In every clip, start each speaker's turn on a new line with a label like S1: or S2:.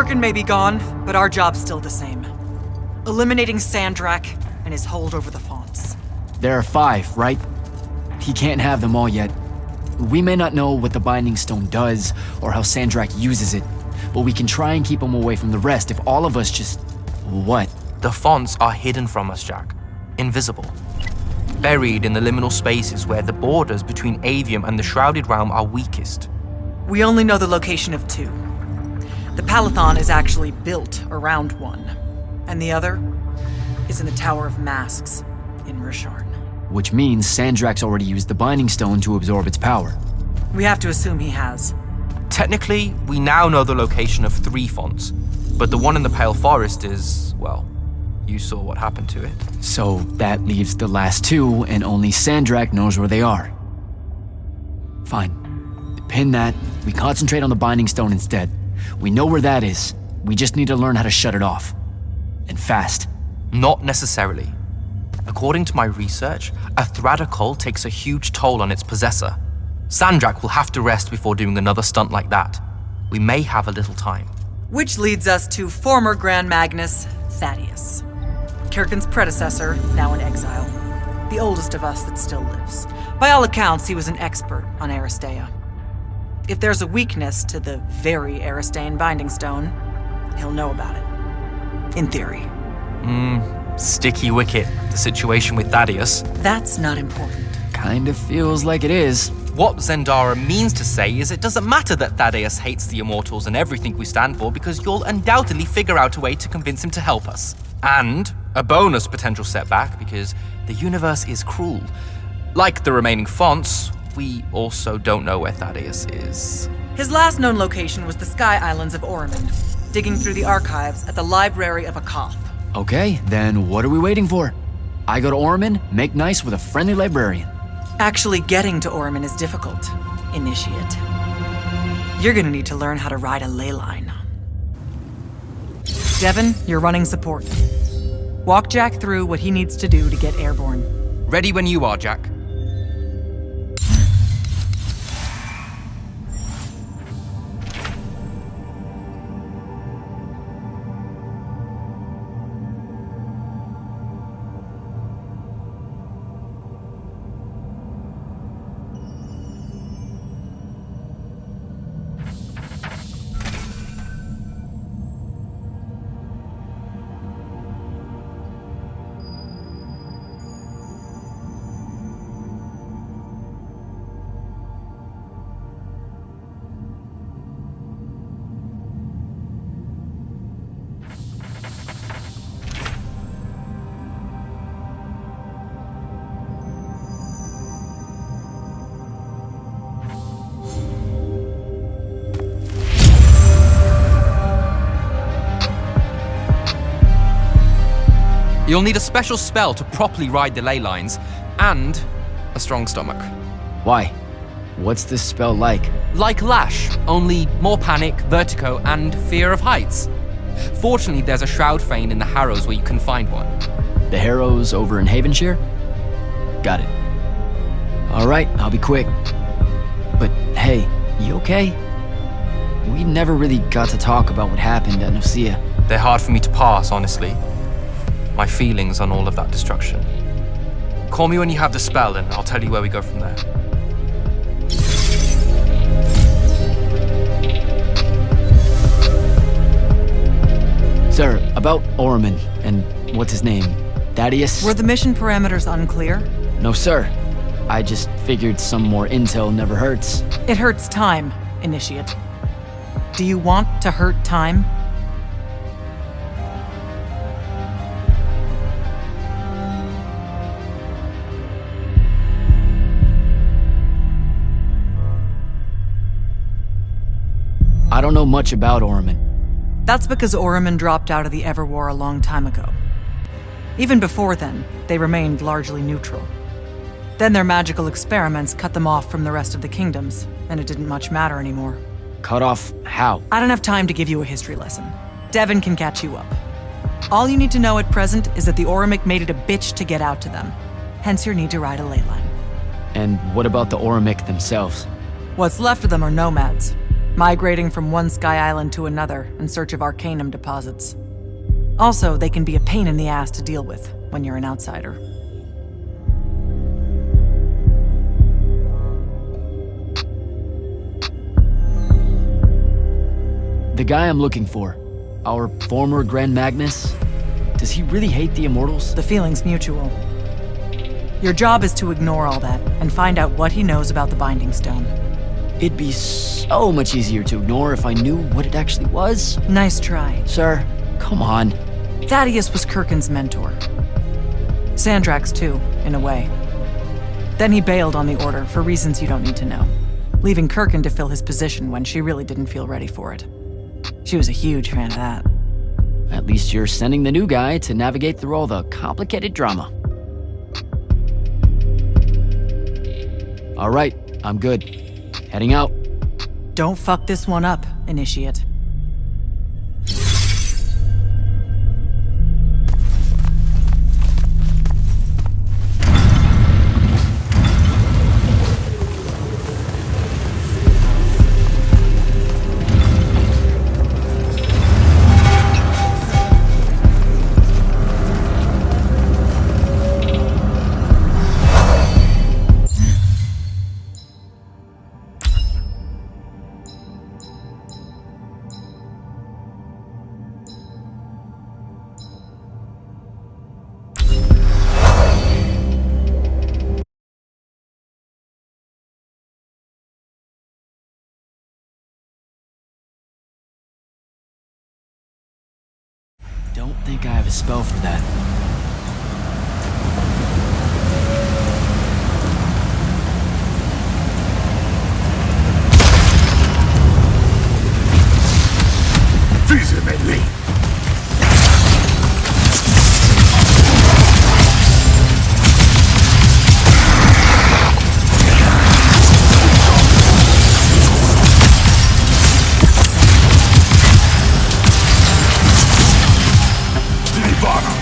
S1: Kirkin may be gone, but our job's still the same. Eliminating Sandrak and his hold over the fonts.
S2: There are 5, right? He can't have them all yet. We may not know what the Binding Stone does, or how Sandrak uses it, but we can try and keep him away from the rest if all of us just... What?
S3: The fonts are hidden from us, Jack. Invisible. Buried in the liminal spaces where the borders between Aveum and the Shrouded Realm are weakest.
S1: We only know the location of 2. The Palathon is actually built around one, and the other is in the Tower of Masks in Risharn.
S2: Which means Sandrak's already used the Binding Stone to absorb its power.
S1: We have to assume he has.
S3: Technically, we now know the location of 3 fonts, but the one in the Pale Forest is, well, you saw what happened to it.
S2: So that leaves the last 2, and only Sandrak knows where they are. Fine. Pin that. We concentrate on the Binding Stone instead. We know where that is. We just need to learn how to shut it off. And fast.
S3: Not necessarily. According to my research, a Thradda cull takes a huge toll on its possessor. Sandrak will have to rest before doing another stunt like that. We may have a little time.
S1: Which leads us to former Grand Magnus, Thaddeus. Kirkin's predecessor, now in exile. The oldest of us that still lives. By all accounts, he was an expert on Aristea. If there's a weakness to the very Aristean Binding Stone, he'll know about it. In theory.
S3: Sticky wicket, the situation with Thaddeus.
S1: That's not important.
S2: Kind of feels like it is.
S3: What Zendara means to say is it doesn't matter that Thaddeus hates the Immortals and everything we stand for, because you'll undoubtedly figure out a way to convince him to help us. And a bonus potential setback, because the universe is cruel. Like the remaining fonts, we also don't know where Thaddeus is.
S1: His last known location was the Sky Islands of Oromond, digging through the archives at the Library of Akoth.
S2: Okay, then what are we waiting for? I go to Oromond, make nice with a friendly librarian.
S1: Actually getting to Oromond is difficult, Initiate. You're gonna need to learn how to ride a ley line. Devin, you're running support. Walk Jack through what he needs to do to get airborne.
S3: Ready when you are, Jack. You'll need a special spell to properly ride the ley lines, and a strong stomach.
S2: Why? What's this spell like?
S3: Like Lash, only more panic, vertigo, and fear of heights. Fortunately, there's a Shroud Fane in the Harrows where you can find one.
S2: The Harrows over in Havenshire? Got it. Alright, I'll be quick. But hey, you okay? We never really got to talk about what happened at Nicaea.
S3: They're hard for me to pass, honestly. My feelings on all of that destruction. Call me when you have the spell and I'll tell you where we go from there.
S2: Sir, about Oromond and what's his name? Thaddeus?
S1: Were the mission parameters unclear?
S2: No, sir. I just figured some more intel never hurts.
S1: It hurts time, Initiate. Do you want to hurt time?
S2: I don't know much about Oromond.
S1: That's because Oromond dropped out of the Everwar a long time ago. Even before then, they remained largely neutral. Then their magical experiments cut them off from the rest of the kingdoms, and it didn't much matter anymore.
S2: Cut off how?
S1: I don't have time to give you a history lesson. Devin can catch you up. All you need to know at present is that the Oromic made it a bitch to get out to them. Hence your need to ride a ley line.
S2: And what about the Oromic themselves?
S1: What's left of them are nomads. migrating from one sky island to another in search of arcanum deposits. Also, they can be a pain in the ass to deal with when you're an outsider.
S2: The guy I'm looking for, our former Grand Magnus, does he really hate the Immortals?
S1: The feeling's mutual. Your job is to ignore all that and find out what he knows about the Binding Stone.
S2: It'd be so much easier to ignore if I knew what it actually was.
S1: Nice try.
S2: Sir, come on.
S1: Thaddeus was Kirkin's mentor. Sandrax too, in a way. Then he bailed on the Order for reasons you don't need to know, leaving Kirkin to fill his position when she really didn't feel ready for it. She was a huge fan of that.
S2: At least you're sending the new guy to navigate through all the complicated drama. All right, I'm good. Heading out.
S1: Don't fuck this one up, Initiate.
S2: Don't think I have a spell for that.
S4: Feasibility. Nirvana.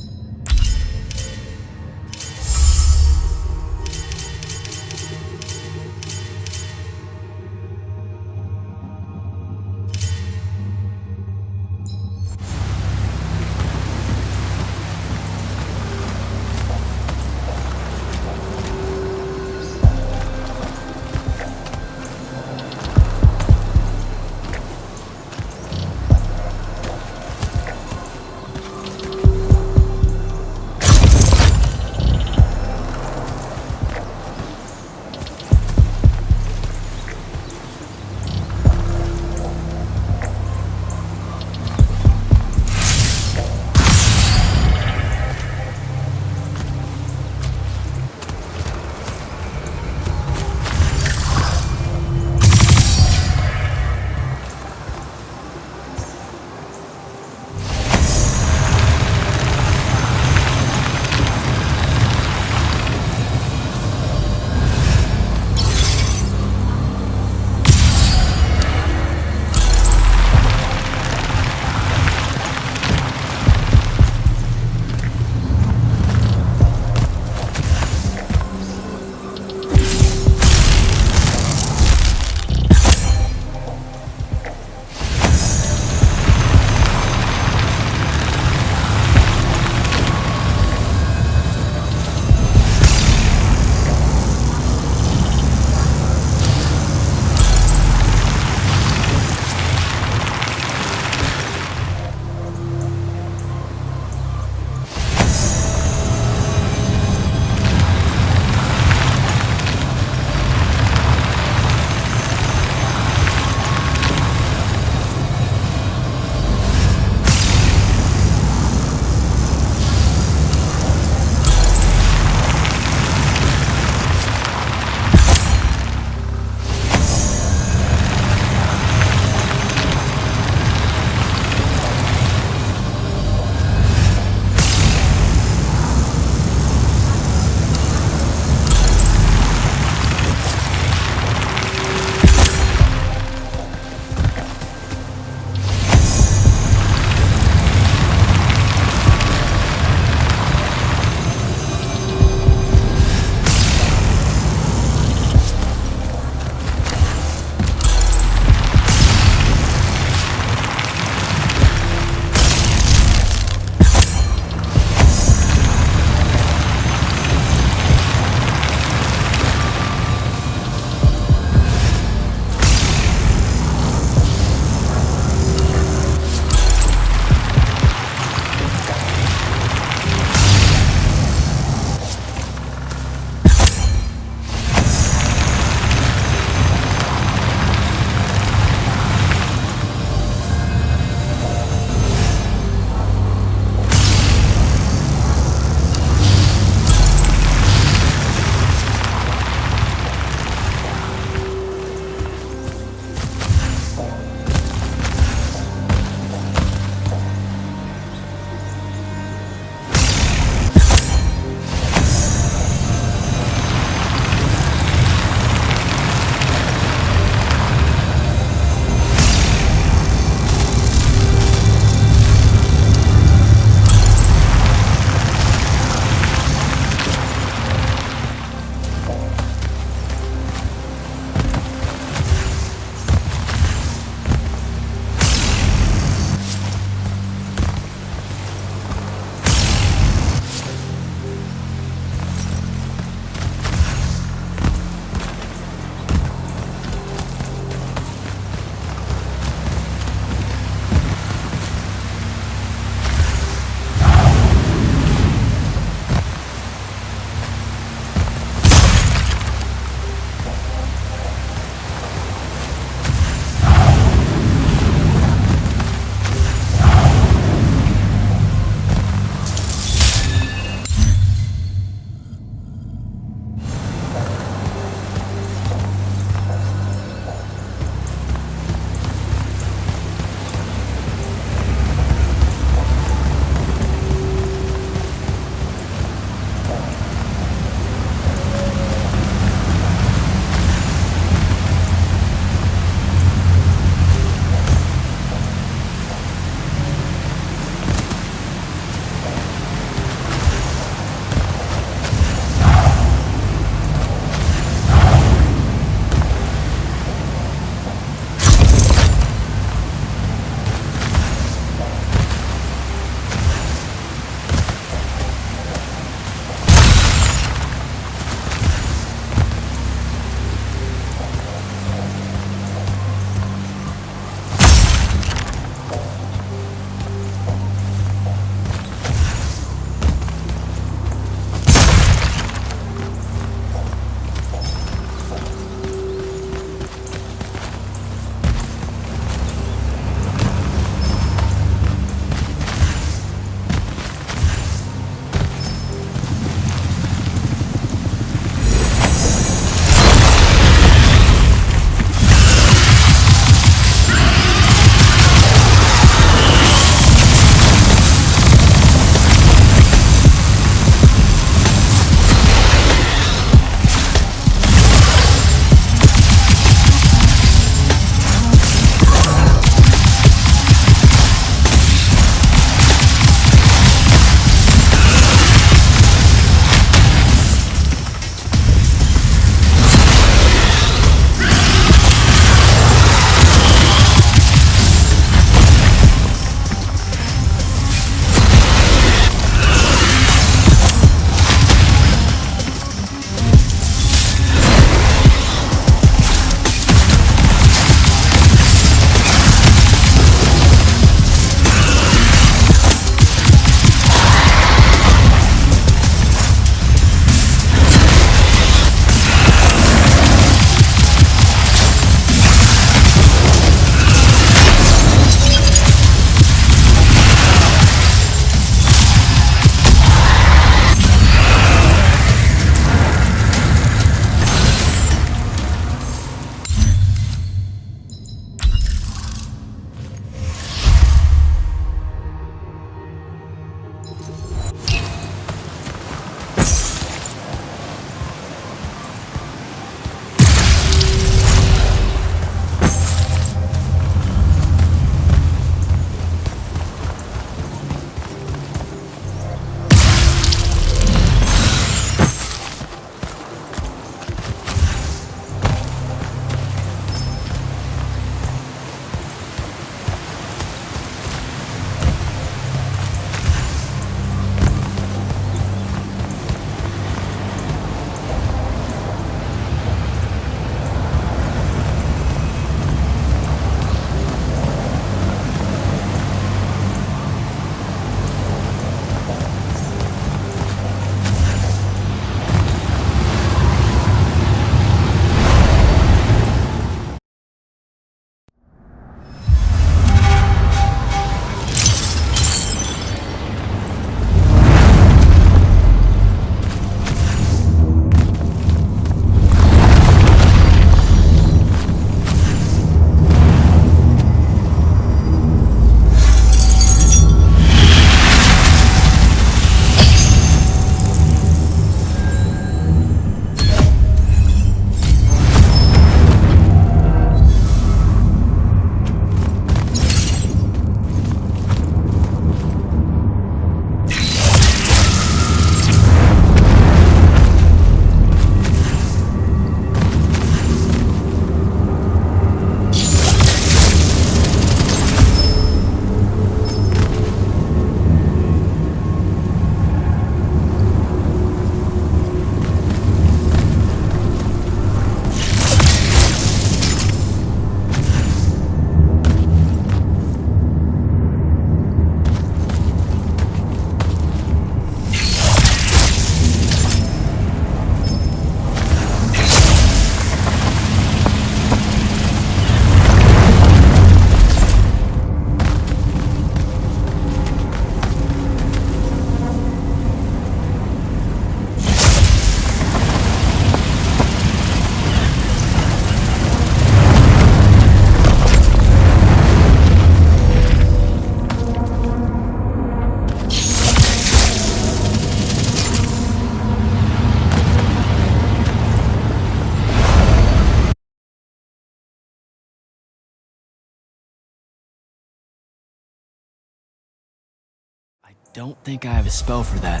S2: don't think I have a spell for that.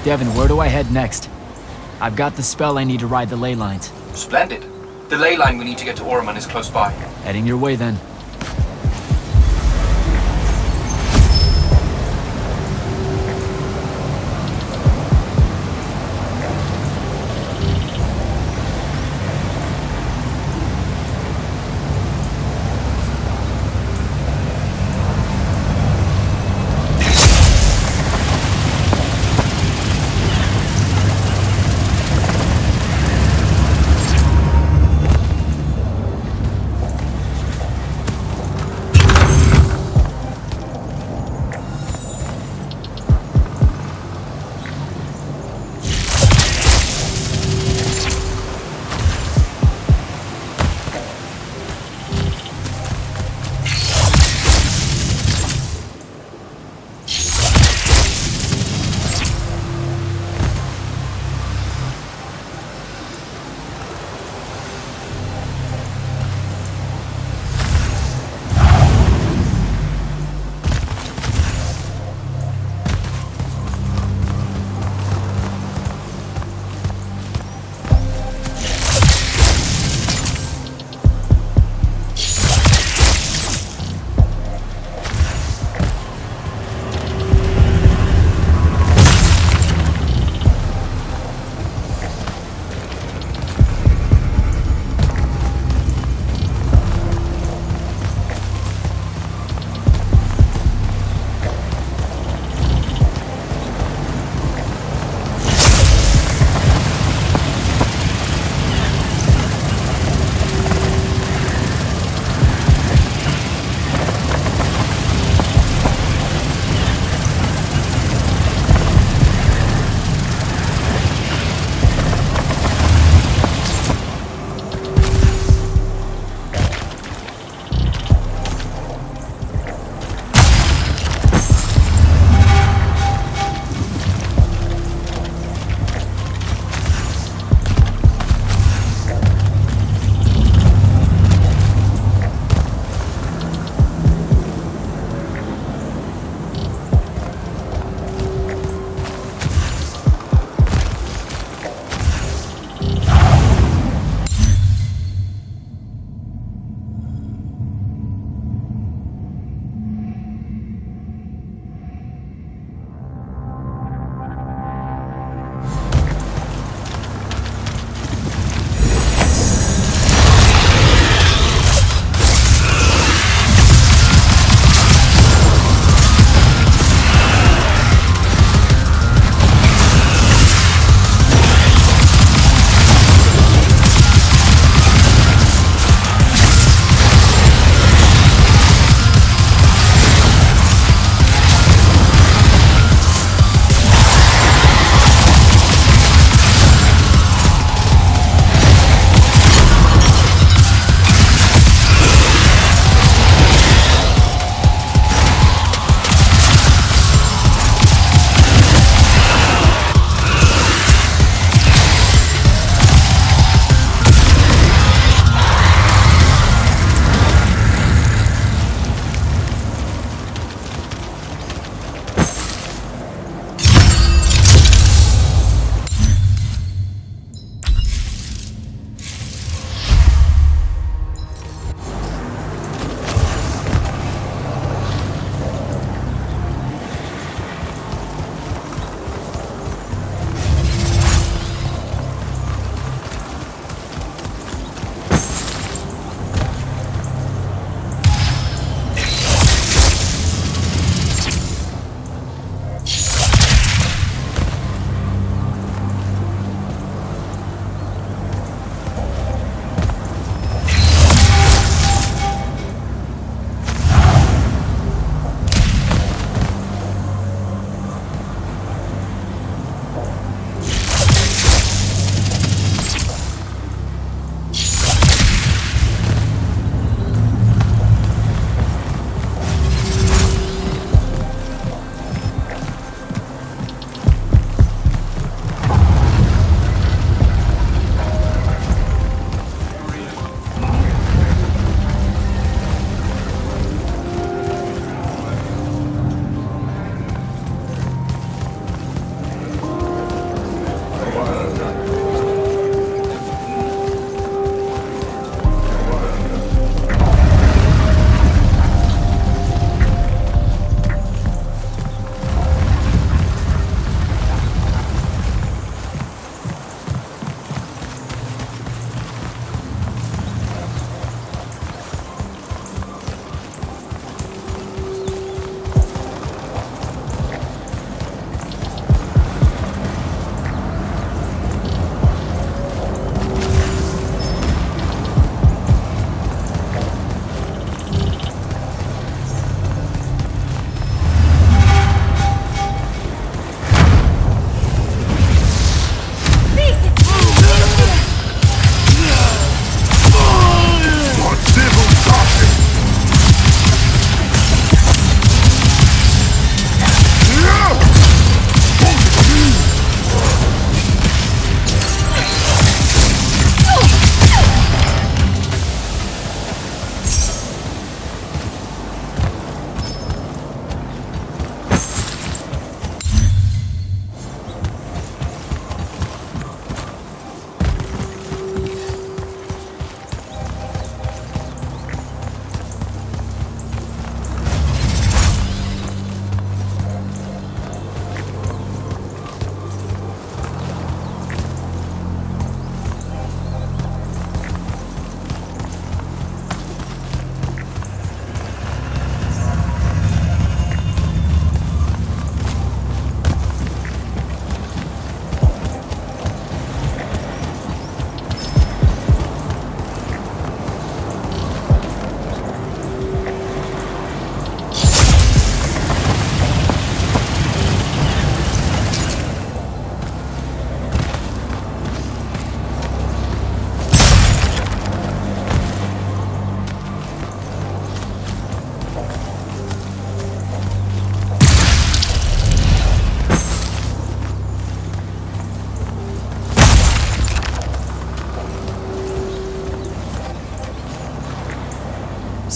S2: Devin, where do I head next? I've got the spell I need to ride the ley lines.
S3: Splendid. The ley line we need to get to Oromon is close by.
S2: Heading your way then.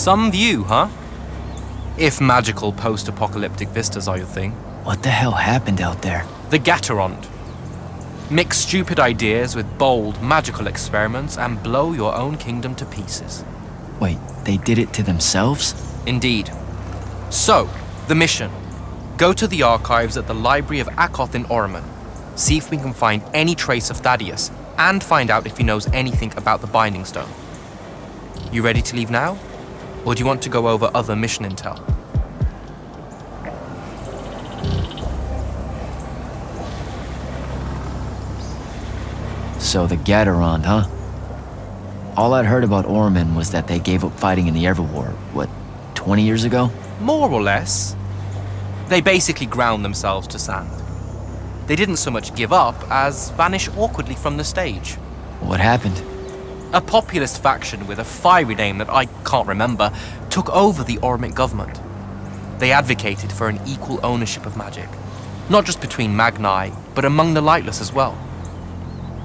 S3: Some view, huh? If magical post-apocalyptic vistas are your thing.
S2: What the hell happened out there?
S3: The Gatorond. Mix stupid ideas with bold, magical experiments and blow your own kingdom to pieces.
S2: Wait, they did it to themselves?
S3: Indeed. So, the mission. Go to the archives at the Library of Akoth in Orman. See if we can find any trace of Thaddeus, and find out if he knows anything about the Binding Stone. You ready to leave now? Or do you want to go over other mission intel?
S2: So the Gatorond, huh? All I'd heard about Orman was that they gave up fighting in the Everwar, what, 20 years ago?
S3: More or less. They basically ground themselves to sand. They didn't so much give up as vanish awkwardly from the stage.
S2: What happened?
S3: A populist faction with a fiery name that I can't remember took over the Ormic government. They advocated for an equal ownership of magic, not just between Magni, but among the lightless as well.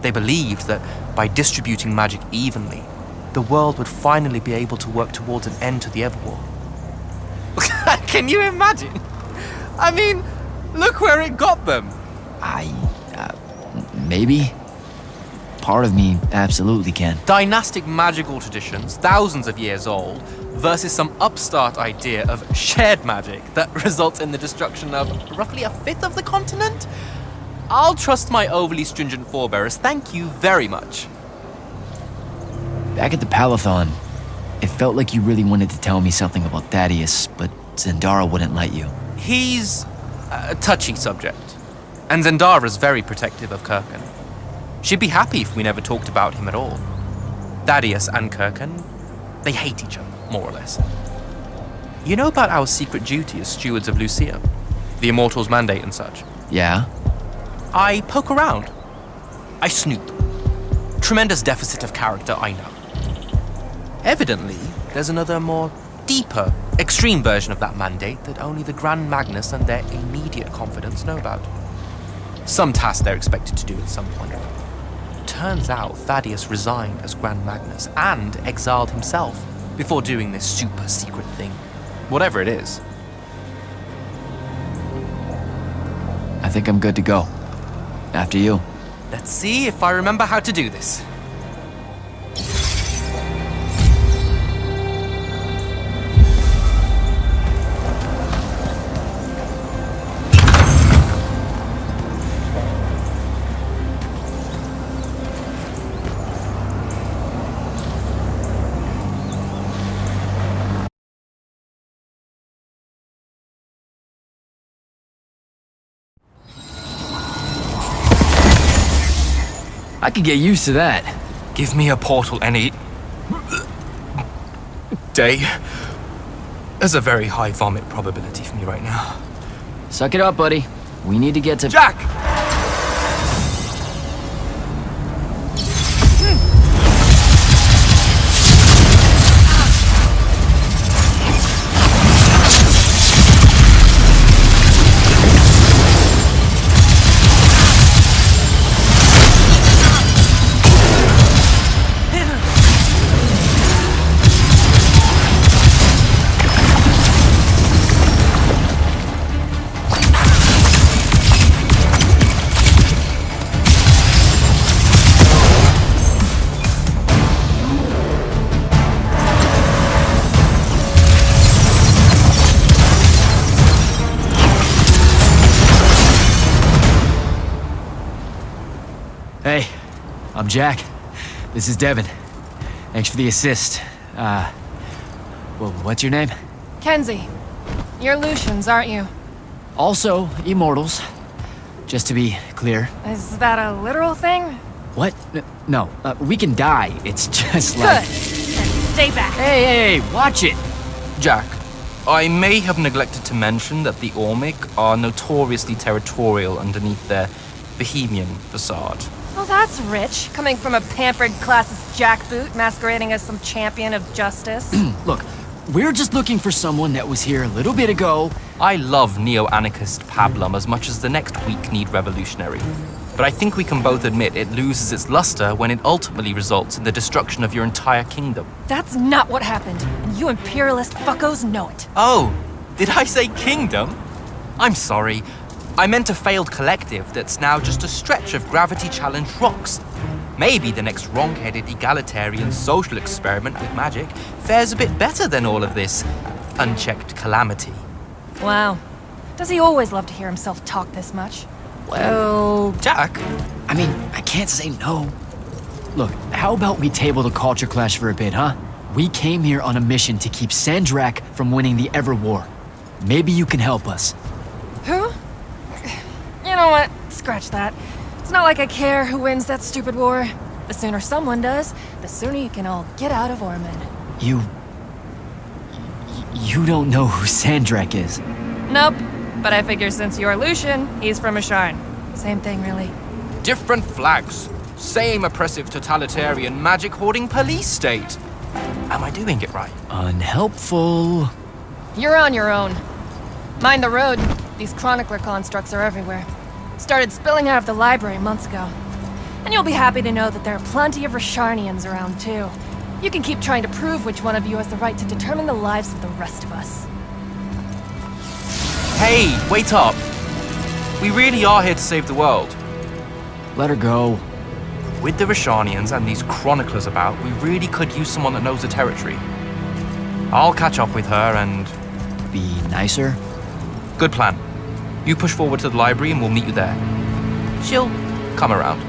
S3: They believed that by distributing magic evenly, the world would finally be able to work towards an end to the Everwar. Can you imagine? I mean, look where it got them.
S2: Maybe? Part of me absolutely can.
S3: Dynastic magical traditions, thousands of years old, versus some upstart idea of shared magic that results in the destruction of roughly a fifth of the continent? I'll trust my overly stringent forebears, thank you very much.
S2: Back at the Palathon, it felt like you really wanted to tell me something about Thaddeus, but Zendara wouldn't let you.
S3: He's a touchy subject, and Zendara's very protective of Kirkan. She'd be happy if we never talked about him at all. Thaddeus and Kirkan, they hate each other, more or less. You know about our secret duty as stewards of Lucia? The Immortals' mandate and such?
S2: Yeah?
S3: I poke around. I snoop. Tremendous deficit of character, I know. Evidently, there's another more deeper, extreme version of that mandate that only the Grand Magnus and their immediate confidants know about. Some task they're expected to do at some point. Turns out Thaddeus resigned as Grand Magnus and exiled himself before doing this super secret thing. Whatever it is.
S2: I think I'm good to go. After you.
S3: Let's see if I remember how to do this.
S2: I could get used to that.
S3: Give me a portal any day. There's a very high vomit probability for me right now.
S2: Suck it up, buddy. We need to get to...
S3: Jack!
S2: Hey, I'm Jack. This is Devin. Thanks for the assist. Well, what's your name?
S4: Kenzie. You're Lucians, aren't you?
S2: Also, Immortals. Just to be clear.
S4: Is that a literal thing?
S2: What? No, we can die. It's just like...
S4: Good. Then stay back.
S2: Hey, watch it!
S3: Jack, I may have neglected to mention that the Ormic are notoriously territorial underneath their Bohemian facade.
S4: Well, that's rich, coming from a pampered classist jackboot masquerading as some champion of justice.
S2: Look, we're just looking for someone that was here a little bit ago.
S3: I love neo-anarchist pablum as much as the next weak-kneed revolutionary. but I think we can both admit it loses its luster when it ultimately results in the destruction of your entire kingdom.
S4: That's not what happened, and you imperialist fuckos know it.
S3: Oh, did I say kingdom? I'm sorry. I meant a failed collective that's now just a stretch of gravity-challenged rocks. Maybe the next wrong-headed egalitarian social experiment with magic fares a bit better than all of this unchecked calamity.
S4: Wow. Does he always love to hear himself talk this much?
S2: Well,
S3: Jack?
S2: I mean, I can't say no. Look, how about we table the culture clash for a bit, huh? We came here on a mission to keep Sandrak from winning the Ever War. Maybe you can help us.
S4: Who? You know what? Scratch that. It's not like I care who wins that stupid war. The sooner someone does, the sooner you can all get out of Ormond.
S2: You don't know who Sandrak is?
S4: Nope. But I figure since you're Lucian, he's from Asharn. Same thing, really.
S3: Different flags. Same oppressive totalitarian magic-hoarding police state. Am I doing it right?
S2: Unhelpful.
S4: You're on your own. Mind the road. These chronicler constructs are everywhere. Started spilling out of the library months ago. And you'll be happy to know that there are plenty of Rasharnians around, too. You can keep trying to prove which one of you has the right to determine the lives of the rest of us.
S3: Hey, wait up. We really are here to save the world.
S2: Let her go.
S3: With the Rashanians and these chroniclers about, we really could use someone that knows the territory. I'll catch up with her and...
S2: Be nicer?
S3: Good plan. You push forward to the library and we'll meet you there. She'll come around.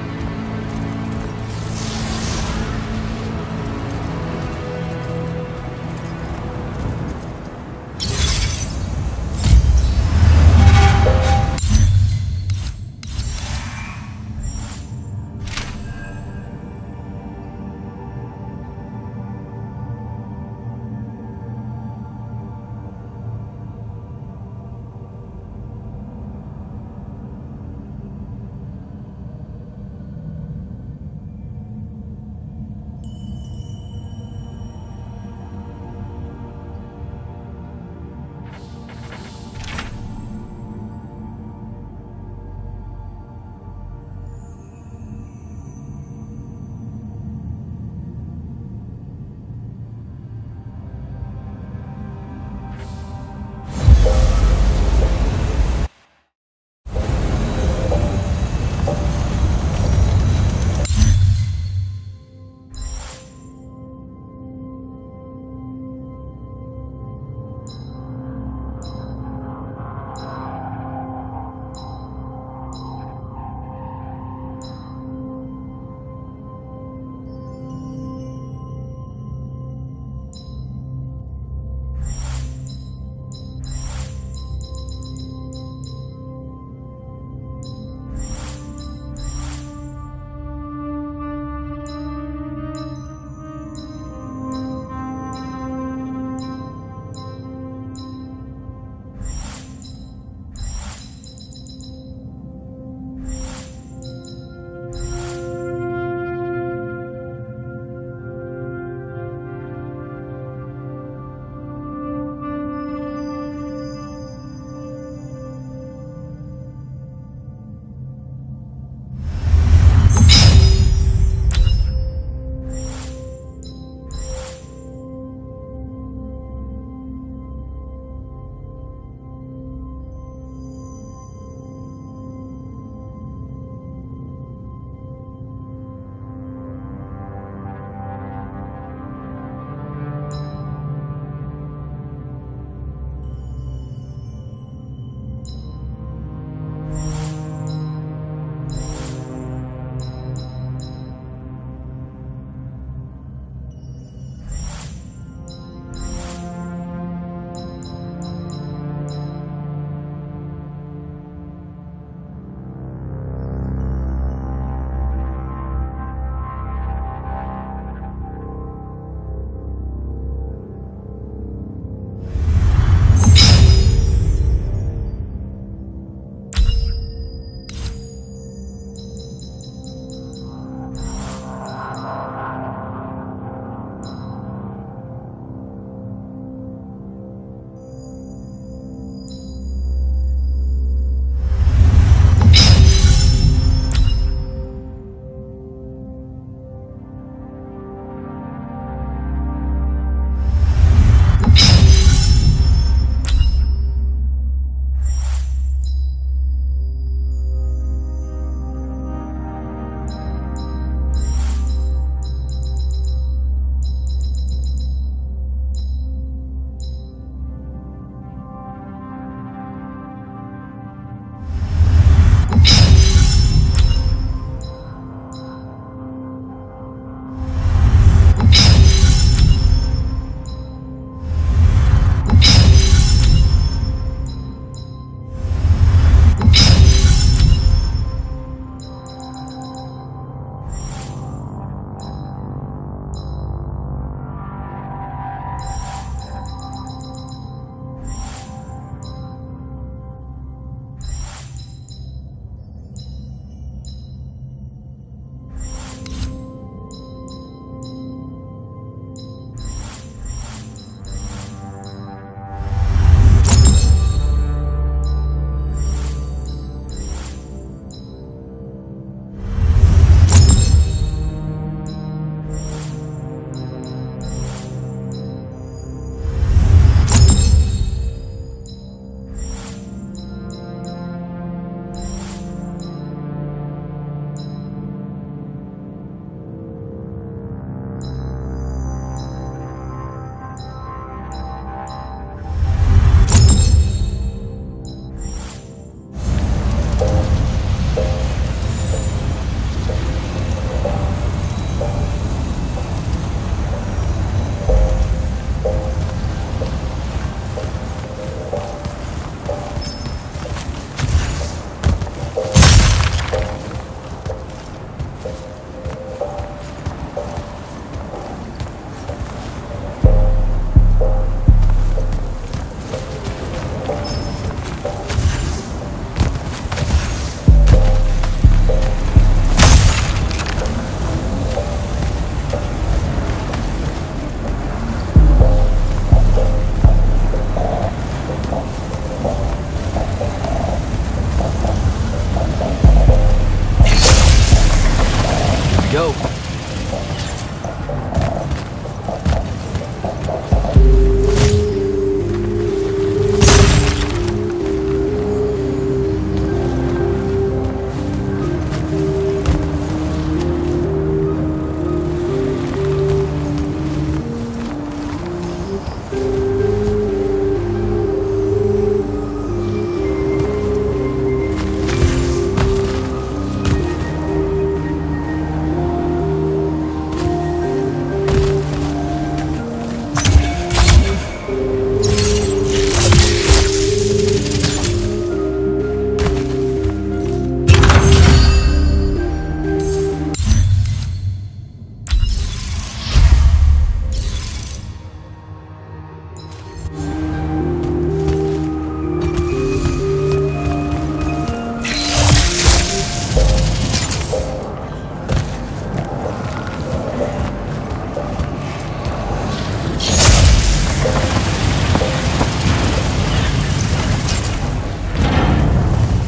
S2: Go.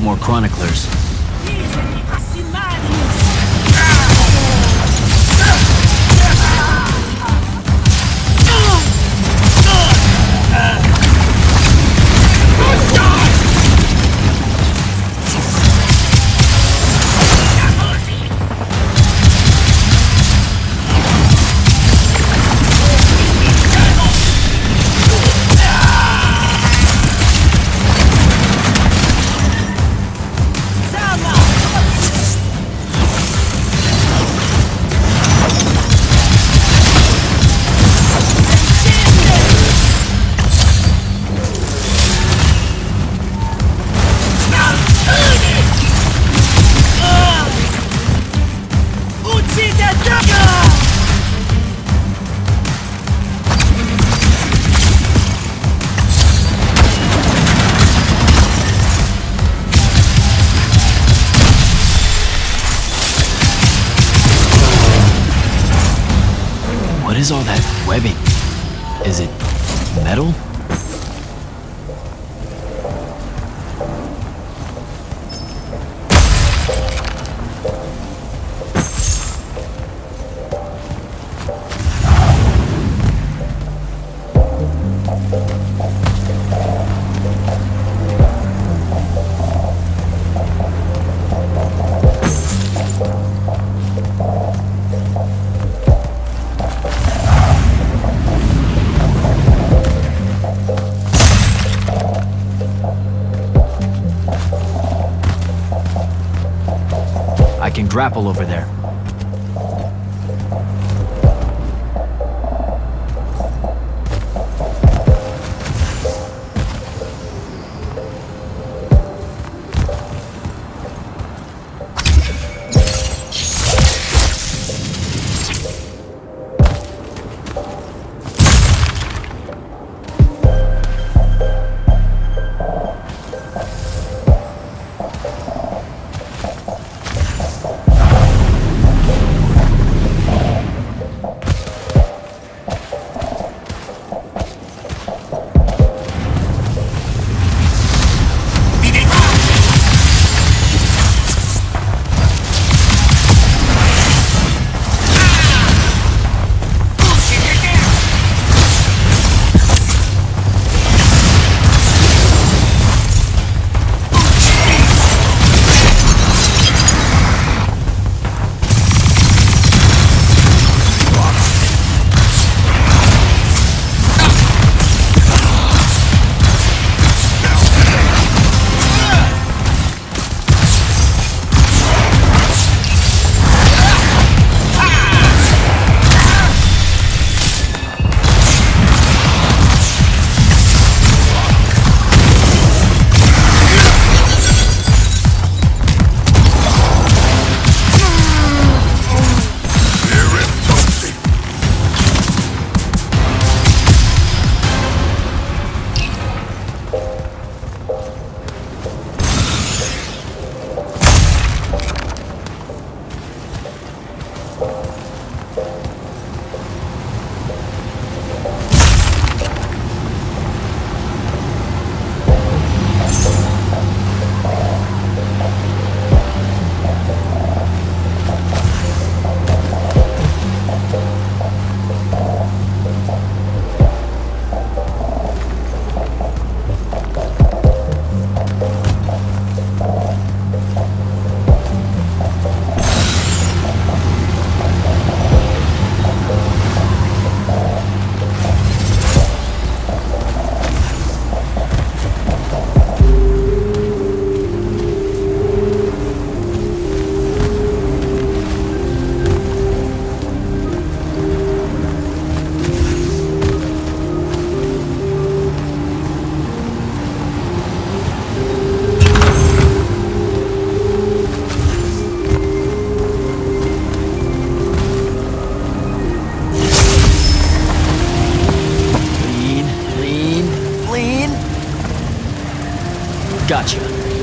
S2: More chroniclers. What is all that webbing? Is it metal? I can grapple over there. Gotcha.